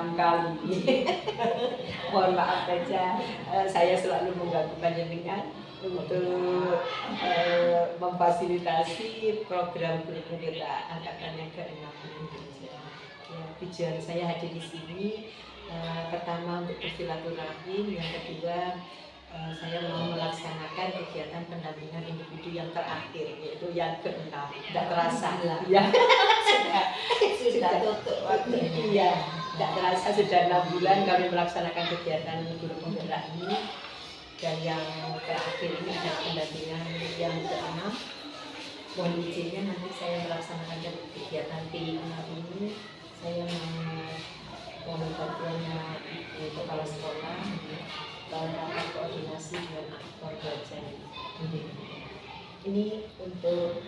6 kali. Mohon maaf saja, saya selalu mengganggu panjenengan untuk memfasilitasi program grup penggerak angkatan yang ke-6 ini. Ya, tujuan saya hadir di sini pertama untuk bersilaturahim, yang kedua saya mau melaksanakan kegiatan pendampingan individu yang terakhir, yaitu yang ke-6. Tidak terasa, ya. sudah tutup waktu. Iya, tidak terasa sudah 6 bulan kami melaksanakan kegiatan guru penggerak ini. Dan yang terakhir ini ada pendampingan yang ke-6. Mohon izinnya nanti saya melaksanakan kegiatan P6 ini. Saya mau bantuannya Ibu Kepala Sekolah dalam rangka koordinasi dengan aktor belajar. Ini untuk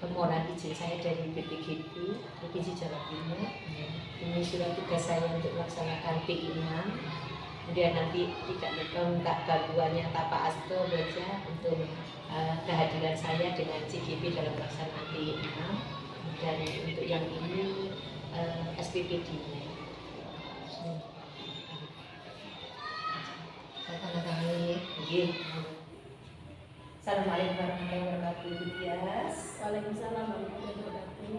permohonan izin saya dari BPGP Provinsi Jawa Timur. Ini surat tugas saya untuk melaksanakan P6. Kemudian nanti tidak minta bantuannya Pak Asto saja untuk kehadiran saya dengan CGP dalam pelaksanaan P6. Dan untuk yang ini SPPD-nya. Assalamualaikum warahmatullahi wabarakatuh. Ibu Tias. Waalaikumsalam warahmatullahi wabarakatuh.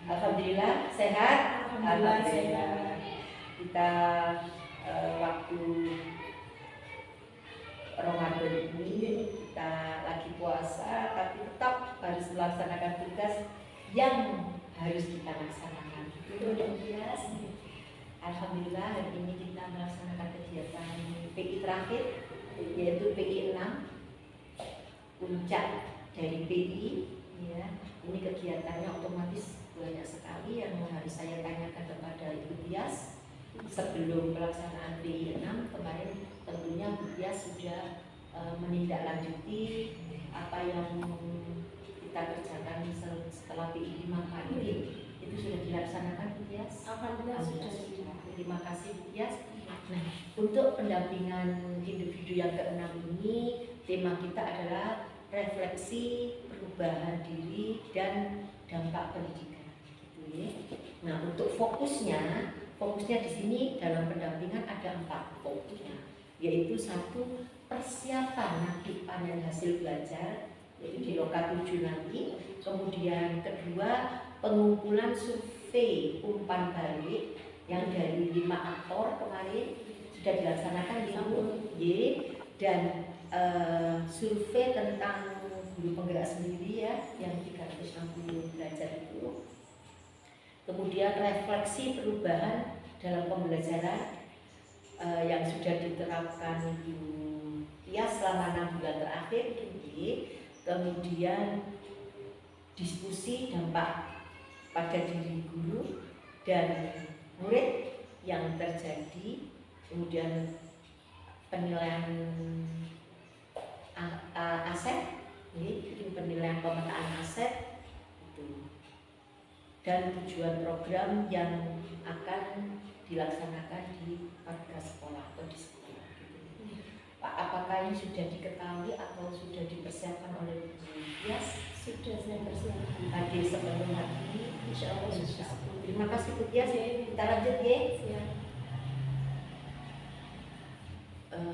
Alhamdulillah sehat. Alhamdulillah sehat. Kita waktu Ramadan ini kita lagi puasa, tapi tetap harus melaksanakan tugas yang harus kita laksanakan. Betul, Ibu Tias. Alhamdulillah hari ini kita melaksanakan kegiatan PI terakhir, yaitu PI 6, puncak dari PI. Ya, ini kegiatannya otomatis banyak sekali yang harus saya tanyakan kepada Ibu Tias sebelum pelaksanaan PI 6 kemarin. Tentunya Bu Tias sudah menindaklanjuti apa yang kita kerjakan setelah PI 5 kali. Itu sudah dilaksanakan Bu Tias? Alhamdulillah sudah. Terima kasih Bu Tias. Nah, untuk pendampingan individu yang ke-6 ini, tema kita adalah refleksi perubahan diri dan dampak pendidikan. Gitu ya. Nah, untuk fokusnya di sini dalam pendampingan ada 4 fokusnya, yaitu 1, persiapan nanti panen hasil belajar, yaitu di loka 7 nanti. Kemudian kedua, pengumpulan survei umpan balik yang dari 5 aktor kemarin sudah dilaksanakan di Y, dan survei tentang guru penggerak sendiri ya, yang 360 belajar itu. Kemudian refleksi perubahan dalam pembelajaran yang sudah diterapkan Ibu Tias selama 6 bulan terakhir. Kemudian diskusi dampak pada diri guru dan murid yang terjadi. Kemudian penilaian aset, ini penilaian pemetaan aset itu, dan tujuan program yang akan dilaksanakan di warga sekolah atau di sekolah. Pak, apakah ini sudah diketahui atau sudah dipersiapkan oleh Bu Tias? Sudah saya persiapkan. Hadir sebelum hari ini, insya Allah. Terima kasih Bu Tias. Ya. Kita lanjut ya. Ya.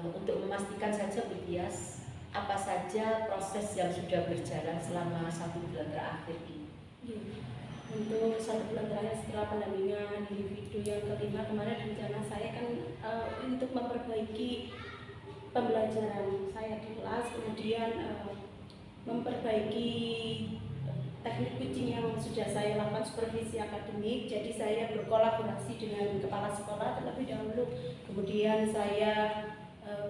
Untuk memastikan saja Bu Tias, apa saja proses yang sudah berjalan selama 1 bulan terakhir ini? Ya. Untuk 1 bulan terakhir setelah pendampingan individu yang ke-5 kemarin, rencana saya kan untuk memperbaiki pembelajaran saya di kelas, kemudian memperbaiki teknik coaching yang sudah saya lakukan, supervisi akademik. Jadi saya berkolaborasi dengan kepala sekolah terlebih dahulu, kemudian saya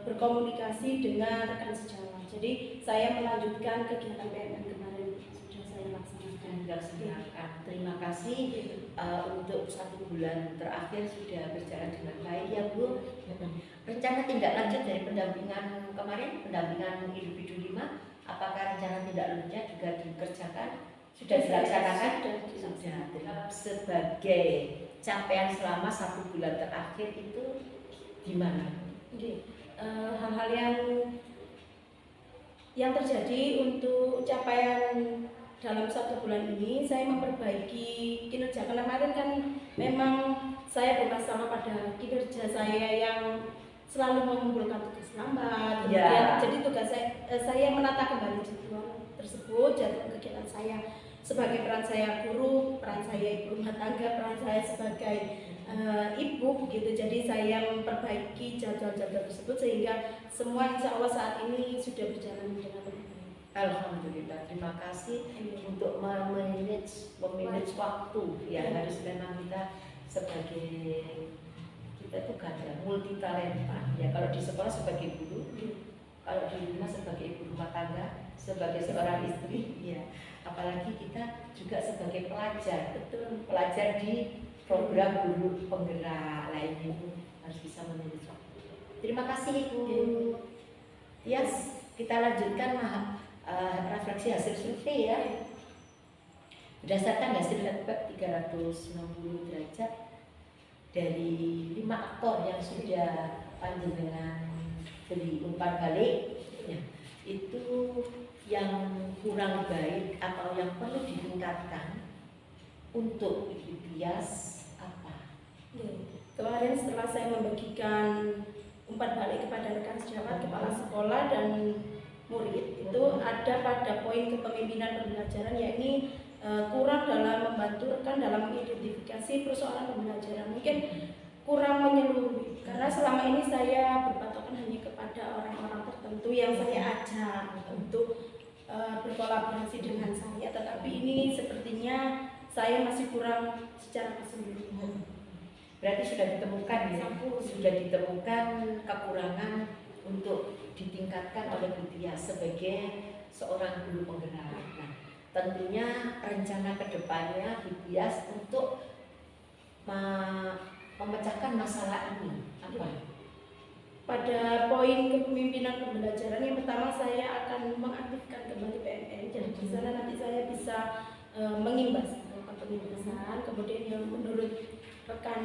berkomunikasi dengan rekan sejawat. Jadi saya melanjutkan kegiatan PMN kemarin sudah saya laksanakan. Terima kasih. Untuk 1 bulan terakhir sudah berjalan dengan baik ya Bu. Rencana tindak lanjut dari pendampingan kemarin, pendampingan individu 5, apakah rencana tindak lanjutnya juga dikerjakan? Sudah dilaksanakan? Sudah. Sebagai capaian selama 1 bulan terakhir itu gimana? Hal-hal yang terjadi untuk capaian dalam 1 bulan ini, saya memperbaiki kinerja. Kemarin kan memang saya bermasalah pada kinerja saya yang selalu mengumpulkan tugas lambat. Ya. Kemudian jadi tugas saya menata kembali jadwal tersebut, jadwal kegiatan saya sebagai peran saya guru, peran saya ibu rumah tangga, peran saya sebagai ibu gitu. Jadi saya memperbaiki jadwal-jadwal tersebut sehingga semua insya Allah saat ini sudah berjalan dengan lebih baik. Alhamdulillah, terima kasih untuk memanage waktu ya. Harus memang kita sebagai kita itu ganda multi talenta ya. Kalau di sekolah sebagai guru, kalau di rumah sebagai ibu rumah tangga, sebagai seorang istri ya, apalagi kita juga sebagai pelajar. Betul. Pelajar di program guru penggerak lainnya itu harus bisa memanage waktu. Terima kasih Ibu. Yes, kita lanjutkan refleksi hasil survei ya. Berdasarkan hasil feedback 360 derajat dari 5 aktor yang sudah panjenengan beri umpan balik ya, itu yang kurang baik atau yang perlu ditingkatkan untuk Ibu Tias apa? Kemarin setelah saya membagikan umpan balik kepada rekan sejawat, kepala sekolah dan murid, itu ada pada poin kepemimpinan pembelajaran, yakni kurang dalam membantu rekan dalam mengidentifikasi persoalan pembelajaran, mungkin kurang menyeluruh karena selama ini saya berpatokan hanya kepada orang-orang tertentu yang saya ajak untuk berkolaborasi dengan saya, tetapi ini sepertinya saya masih kurang secara keseluruhan. Berarti sudah ditemukan ya, sudah ditemukan kekurangan untuk ditingkatkan oleh Bu Tias sebagai seorang guru penggerak. Nah, tentunya rencana kedepannya Bu Tias untuk memecahkan masalah ini apa? Pada poin kepemimpinan pembelajaran yang pertama, saya akan mengaktifkan kembali PMN. Jadi di sana nanti saya bisa mengimbas pengimbasan. Kemudian yang menurut rekan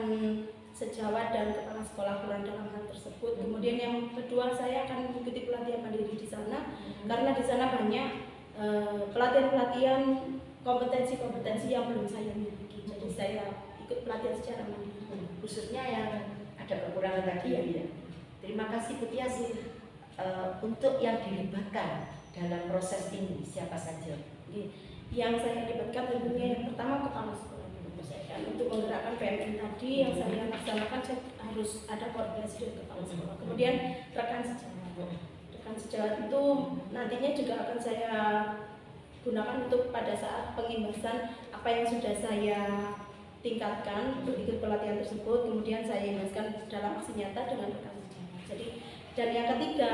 sejawat dan kepala sekolah kurang dalam hal tersebut. Kemudian yang kedua, saya akan mengikuti pelatihan mandiri di sana karena di sana banyak pelatihan-pelatihan kompetensi-kompetensi yang belum saya miliki. Jadi saya ikut pelatihan secara mandiri. Khususnya yang ada kekurangan tadi ya. Terima kasih Bu Tias. Untuk yang dilibatkan dalam proses ini siapa saja? Yang saya libatkan tentunya yang pertama kepala sekolah. Untuk menggerakkan PMN tadi yang saya laksanakan, saya harus ada koordinasi dengan kepala sekolah. Kemudian rekan sejawat itu nantinya juga akan saya gunakan untuk pada saat pengimbasan apa yang sudah saya tingkatkan untuk ikut pelatihan tersebut, kemudian saya imbaskan dalam aksi nyata dengan rekan sejawat. Jadi dan yang ketiga,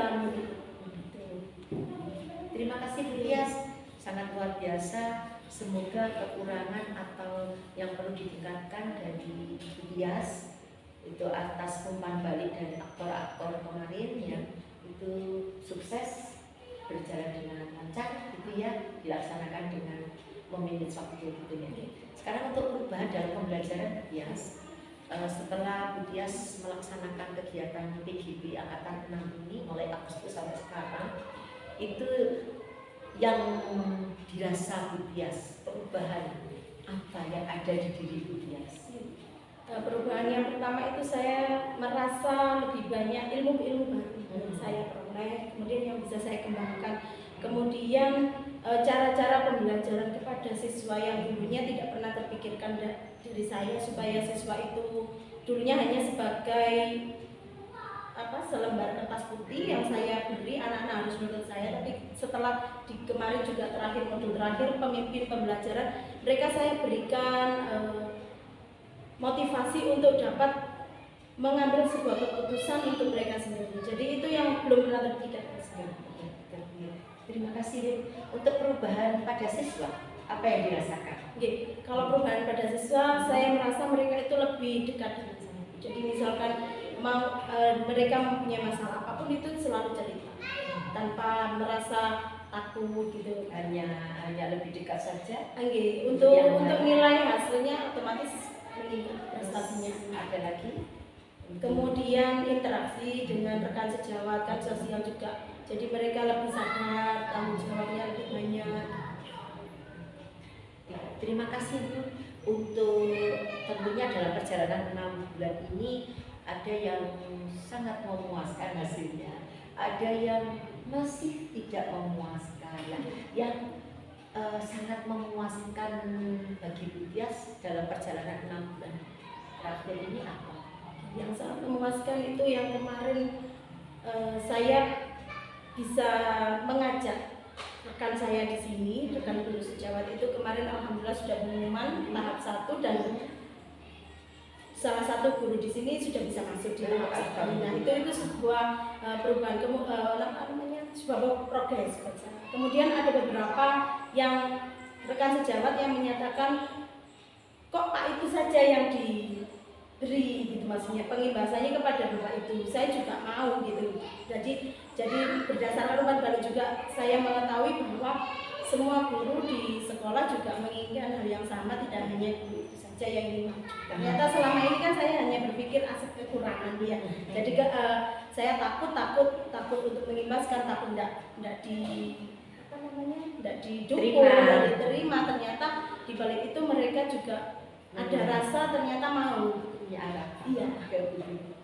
terima kasih Bu Tias, sangat luar biasa. Semoga kekurangan atau yang perlu ditingkatkan dari Bu Tias itu atas umpan balik dari aktor-aktor kemarin ya, itu sukses berjalan dengan lancar gitu ya, dilaksanakan dengan memanage waktu gitu ya. Sekarang untuk perubahan dalam pembelajaran Bu Tias, setelah Bu Tias melaksanakan kegiatan PGB Angkatan 6 ini mulai Agustus sampai sekarang, itu yang dirasa Bu Tias, perubahan apa yang ada di diri Bu Tias? Perubahan yang pertama itu saya merasa lebih banyak ilmu-ilmu baru yang saya peroleh, kemudian yang bisa saya kembangkan. Kemudian cara-cara pembelajaran kepada siswa yang dulunya tidak pernah terpikirkan dari saya, supaya siswa itu dulunya hanya sebagai selembar kertas putih yang saya beri, anak-anak harus menurut saya, tapi setelah di kemarin juga terakhir modul terakhir pemimpin pembelajaran, mereka saya berikan motivasi untuk dapat mengambil sebuah keputusan untuk mereka sendiri. Jadi itu yang belum pernah terpikirkan. Terima kasih. Untuk perubahan pada siswa, apa yang dirasakan? Kalau perubahan pada siswa, saya merasa mereka itu lebih dekat dengan saya. Jadi misalkan mereka mempunyai masalah apapun itu selalu cerita tanpa merasa takut gitu. Hanya lebih dekat saja. Untuk nilai hasilnya otomatis meningkat prestasinya. Ada lagi? Kemudian interaksi dengan rekan sejawat, kan sosial juga. Jadi mereka lebih sadar, tanggung jawabnya lebih banyak. Terima kasih Bu. untuk tentunya dalam perjalanan 6 bulan ini ada yang sangat memuaskan hasilnya, ada yang masih tidak memuaskan. Nah, yang sangat memuaskan bagi Bu Tias dalam perjalanan 6 bulan terakhir ini apa? Yang sangat memuaskan itu yang kemarin saya bisa mengajak rekan saya di sini, rekan guru sejawat itu kemarin alhamdulillah sudah pengumuman tahap 1 dan salah satu guru di sini sudah bisa masuk di tahap 1. Nah, itu sebuah perubahan sebuah progres buat saya. Kemudian ada beberapa yang rekan sejawat yang menyatakan kok Pak itu saja yang diberi gitu, maksudnya pengimbasannya kepada Bapak itu. Saya juga mau gitu. Jadi berdasarkan umpan balik juga saya mengetahui bahwa semua guru di sekolah juga menginginkan hal yang sama, tidak hanya guru itu saja yang ingin maju. Ternyata selama ini kan saya hanya berpikir aspek kekurangan dia. Jadi saya takut untuk mengimbaskan, takut tidak didukung, tidak diterima. Ternyata di balik itu mereka juga ada rasa ternyata mau. Iya,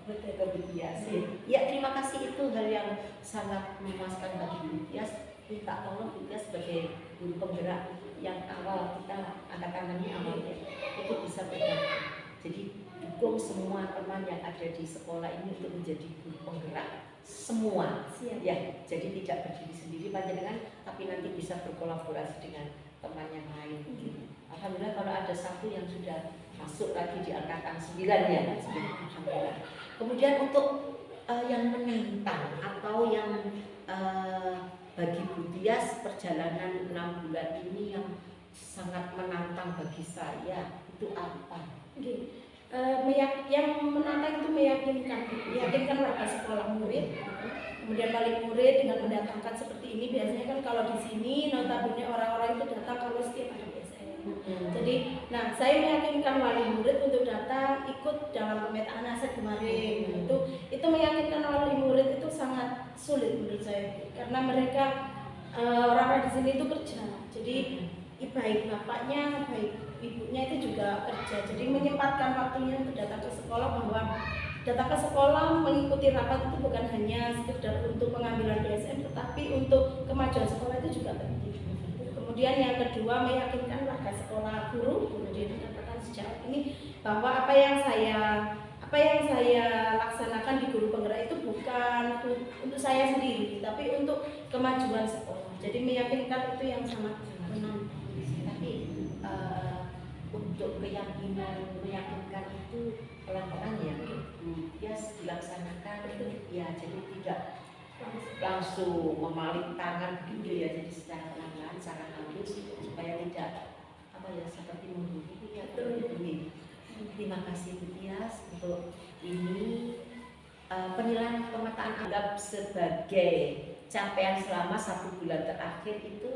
betul Tias. Ya, terima kasih, itu hal yang sangat memuaskan bagi Bu Tias. Minta tolong Bu Tias sebagai guru penggerak yang awal kita angkat tangannya awalnya itu bisa bergabung. Jadi dukung semua teman yang ada di sekolah ini untuk menjadi guru penggerak semua. Siap. Ya, jadi tidak berdiri sendiri panjenengan, tapi nanti bisa berkolaborasi dengan teman yang lain. Alhamdulillah kalau ada satu yang sudah masuk lagi di angkatan 9 ya, alhamdulillah. Kemudian untuk yang menentang atau yang bagi Bu Tias perjalanan 6 bulan ini yang sangat menantang bagi saya itu apa? Yang menantang itu meyakinkan warga sekolah, murid, kemudian wali murid dengan mendatangkan seperti ini. Biasanya kan kalau di sini notabene orang-orang itu datang kalau setiap ada BSN. Jadi, saya meyakinkan wali murid untuk datang ikut dalam pemetaan aset kemarin. Itu meyakinkan wali murid itu sangat sulit menurut saya, karena mereka orang-orang di sini itu kerja. Jadi baik bapaknya, baik ibunya itu juga kerja. Jadi menyempatkan waktunya untuk datang ke sekolah, bahwa datang ke sekolah mengikuti rapat itu bukan hanya sekedar untuk pengambilan BSN, tetapi untuk kemajuan sekolah itu juga penting. Kemudian yang kedua, meyakinkan warga sekolah, guru di dikatakan sejak ini bahwa apa yang saya laksanakan di guru penggerak itu bukan untuk saya sendiri, tapi untuk kemajuan sekolah. Jadi meyakinkan itu yang sangat menantang. Tapi untuk keyakinan meyakinkan itu pelan-pelan ya, Tias dilaksanakan ya, jadi tidak langsung memalik tangan begitu ya, jadi secara pelan-pelan, secara halus supaya tidak seperti membuli ya. Terima kasih Bu Tias untuk ini. Penilaian pemetaan anggap sebagai capaian selama 1 bulan terakhir itu.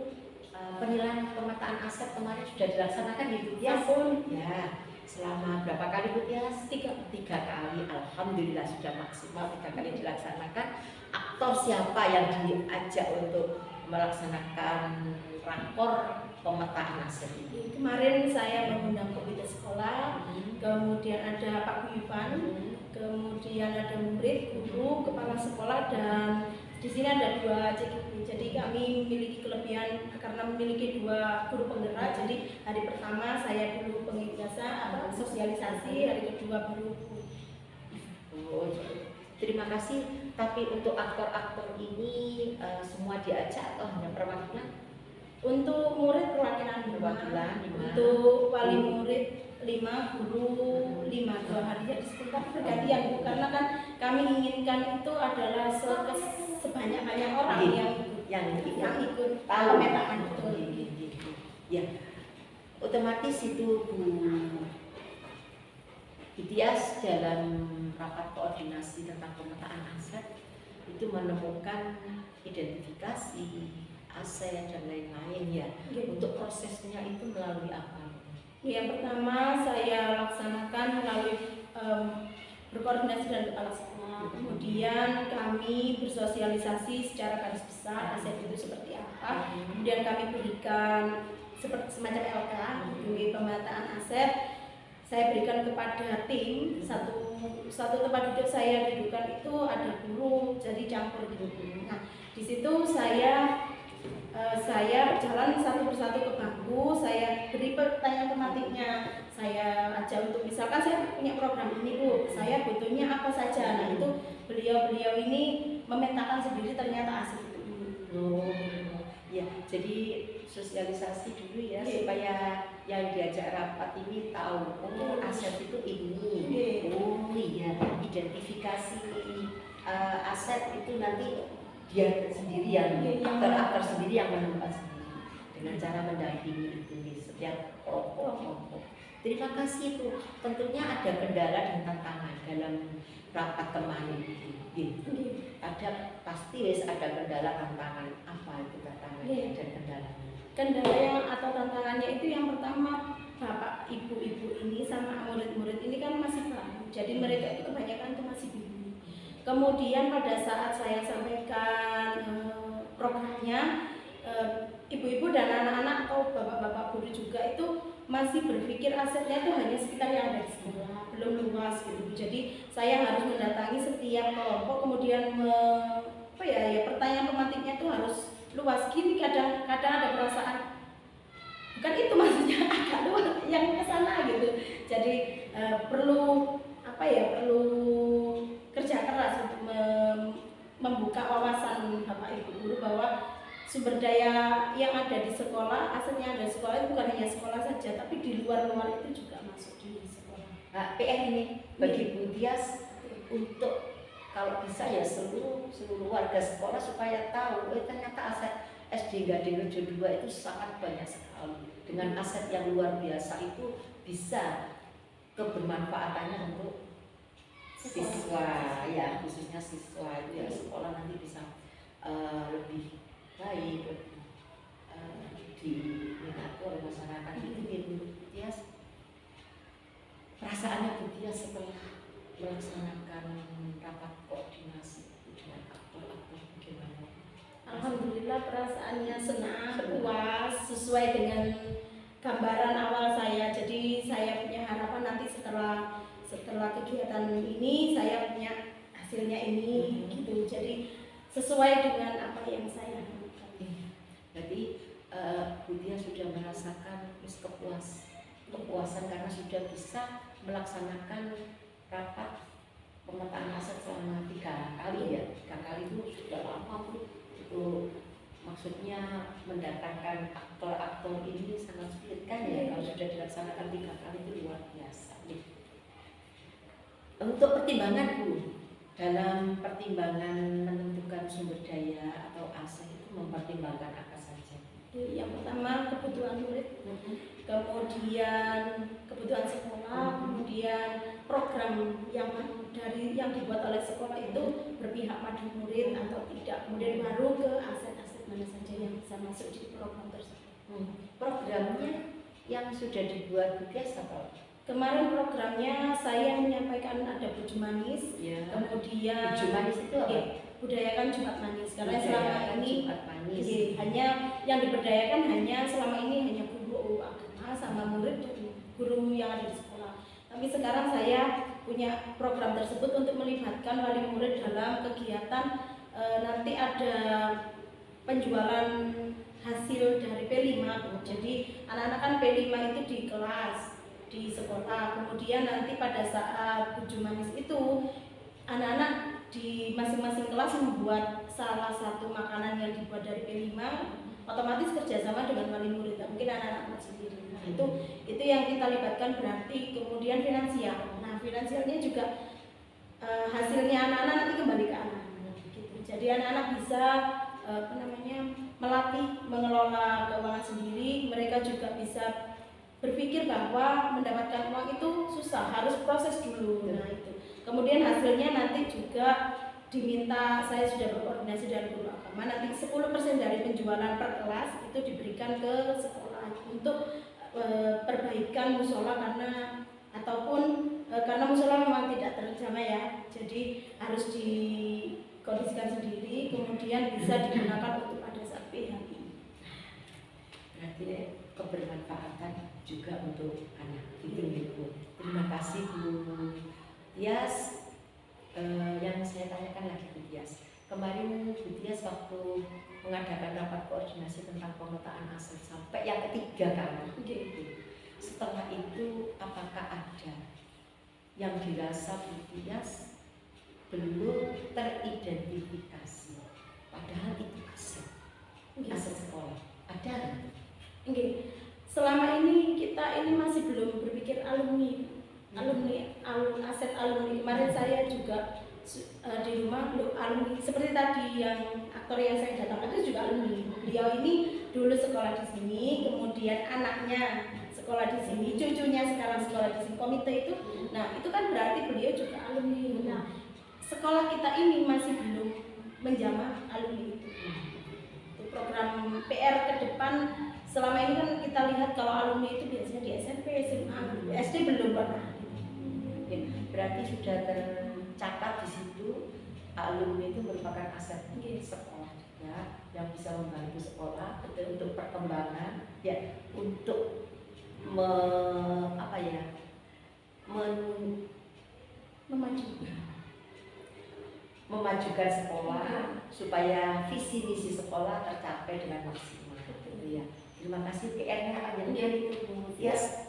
Penilaian pemetaan aset kemarin sudah dilaksanakan di Bu Tias ya. Selama berapa kali Bu Tias? 3 kali. Alhamdulillah sudah maksimal 3 kali dilaksanakan. Aktor siapa yang diajak untuk melaksanakan rakor pemetaan aset ini? Kemarin saya mengundang komite sekolah, kemudian ada Pak Guyupan, kemudian ada murid, guru, kepala sekolah, dan di sini ada 2 CGP. Jadi kami memiliki kelebihan karena memiliki 2 guru penggerak. Jadi hari pertama saya dulu pengijazah sosialisasi, hari kedua baru. Terima kasih. Tapi untuk aktor-aktor ini semua diajak atau hanya perwakilan? Untuk murid perwakilan 5. Untuk wali murid 5, guru 5. 2 hari ya sebentar bergantian Bu, karena kan kami inginkan itu adalah sebanyak-banyak orang yang ikut pemetaan. Ya, otomatis itu Bu Tias dalam rapat koordinasi tentang pemetaan aset itu menemukan identifikasi aset dan lain-lain ya. Untuk prosesnya itu melalui apa? Yang pertama saya laksanakan melalui berkoordinasi dengan kepala sekolah, kemudian kami bersosialisasi secara garis besar aset itu seperti apa, kemudian kami berikan seperti semacam LK, untuk pemetaan aset. Saya berikan kepada tim, satu tempat duduk saya dudukan itu ada guru, jadi campur gitu. Nah, di situ saya berjalan satu persatu ke bangku, saya beri pertanyaan tematiknya, saya ajak untuk misalkan saya punya program ini Bu, saya butuhnya apa saja. Nah itu beliau ini memetakan sendiri ternyata aset itu. Ya, jadi sosialisasi dulu ya supaya yang diajak rapat ini tahu aset itu ini. Oh iya, identifikasi aset itu nanti dia sendiri yang aktor sendiri yang menemukan sendiri dengan cara mendampingi itu di setiap kelompok. Terima kasih Bu. Tentunya ada kendala dan tantangan dalam rapat kemarin itu. Ada pasti ada kendala tantangan. Apa itu tantangannya dan kendalanya? Kendala yang atau tantangannya itu yang pertama, bapak ibu-ibu ini sama murid-murid ini kan masih baru, jadi mereka itu kebanyakan itu masih bingung. Kemudian pada saat saya sampaikan programnya, ibu-ibu dan anak-anak atau bapak-bapak guru juga itu masih berpikir asetnya itu hanya sekitar yang ada di sekolah, belum luas gitu. Jadi saya harus mendatangi setiap kelompok, kemudian pertanyaan tematiknya itu harus luas. Gini kadang-kadang ada perasaan bukan itu maksudnya, agak luas yang ke sana gitu. Jadi perlu kerja keras untuk membuka wawasan bapak ibu guru bahwa sumber daya yang ada di sekolah, asetnya ada di sekolah itu bukan hanya sekolah saja, tapi di luar itu juga masuk di sekolah. Nah, PR ini bagi Bu Tias untuk kalau bisa ya seluruh warga sekolah supaya tahu ternyata aset SD Gading Rejo 2 itu sangat banyak sekali. Dengan aset yang luar biasa itu bisa kebermanfaatannya untuk siswa ya, khususnya siswa itu ya, sekolah nanti bisa lebih baik, lebih diminati oleh masyarakat. Itu ya Bu Tias. Perasaannya Bu Tias setelah melaksanakan rapat koordinasi dengan aktor-aktor bagaimana? Alhamdulillah perasaannya senang, puas, sesuai dengan gambaran awal saya. Jadi saya punya harapan nanti setelah kegiatan ini saya punya hasilnya ini gitu. Jadi sesuai dengan apa yang saya harapkan. Jadi Bu Tia sudah merasakan kepuasan karena sudah bisa melaksanakan rapat pemetaan aset selama 3 kali ya. 3 kali itu sudah lama Bu. Itu maksudnya mendatangkan aktor-aktor ini sangat sulit kan ya. Kalau sudah dilaksanakan 3 kali itu luar biasa. Untuk pertimbangan Bu, dalam pertimbangan menentukan sumber daya atau aset itu mempertimbangkan apa saja? Yang pertama kebutuhan murid, kemudian kebutuhan sekolah, kemudian program yang dibuat oleh sekolah itu berpihak pada murid atau tidak, kemudian baru ke aset-aset mana saja yang bisa masuk di program tersebut. Programnya yang sudah dibuat Bu Tias apa? Kemarin programnya saya menyampaikan ada Buju Manis, kemudian Buju Manis itu apa? Budayakan Jumat Manis, karena selama ini hanya yang diberdayakan selama ini hanya guru agama sama murid dan guru yang ada di sekolah. Tapi sekarang saya punya program tersebut untuk melibatkan wali murid dalam kegiatan. Nanti ada penjualan hasil dari P5. Jadi anak-anak kan P5 itu di kelas, di sekolah, kemudian nanti pada saat Buju Manis itu anak-anak di masing-masing kelas membuat salah satu makanan yang dibuat dari P5, otomatis kerjasama dengan wali murid, mungkin anak-anak sendiri. Nah, itu yang kita libatkan berarti. Kemudian finansial. Nah, finansialnya juga hasilnya anak-anak nanti kembali ke anak-anak. Gitu. Jadi anak-anak bisa melatih mengelola keuangan sendiri. Mereka juga bisa berpikir bahwa mendapatkan uang itu susah, harus proses dulu. Nah itu. Kemudian hasilnya nanti juga diminta, saya sudah berkoordinasi dengan guru agama, nanti 10% dari penjualan per kelas itu diberikan ke sekolah untuk perbaikan musola ataupun karena musola memang tidak terjamah ya, jadi harus dikondisikan sendiri, kemudian bisa digunakan untuk pada saat PHI. Berarti kebermanfaatan juga untuk anak itu Bu. Terima kasih Bu Tias. Yang saya tanyakan lagi Bu Tias, kemarin Bu Tias waktu mengadakan rapat koordinasi tentang pemetaan aset sampai yang ketiga kan, setelah itu apakah ada yang dirasa Bu Tias belum teridentifikasi padahal itu aset sekolah, ada nggak? Selama ini kita ini masih belum berpikir alumni aset alumni. Kemarin saya juga di rumah alumni seperti tadi yang aktor yang saya datang itu juga alumni. Beliau ini dulu sekolah di sini, kemudian anaknya sekolah di sini, cucunya sekarang sekolah di sini, komite itu. Nah itu kan berarti beliau juga alumni. Nah sekolah kita ini masih belum menjamah alumni itu. Program PR ke depan selama ini kan kita lihat kalau alumni itu biasanya di SMP, SMA, SD belum pernah. Berarti sudah tercatat di situ alumni itu merupakan aset sekolah ya, yang bisa membantu sekolah untuk perkembangan ya, untuk memajukan sekolah supaya visi misi sekolah tercapai dengan maksimal gitu ya. Terima kasih PR-nya akan jadi itu Bu Tias.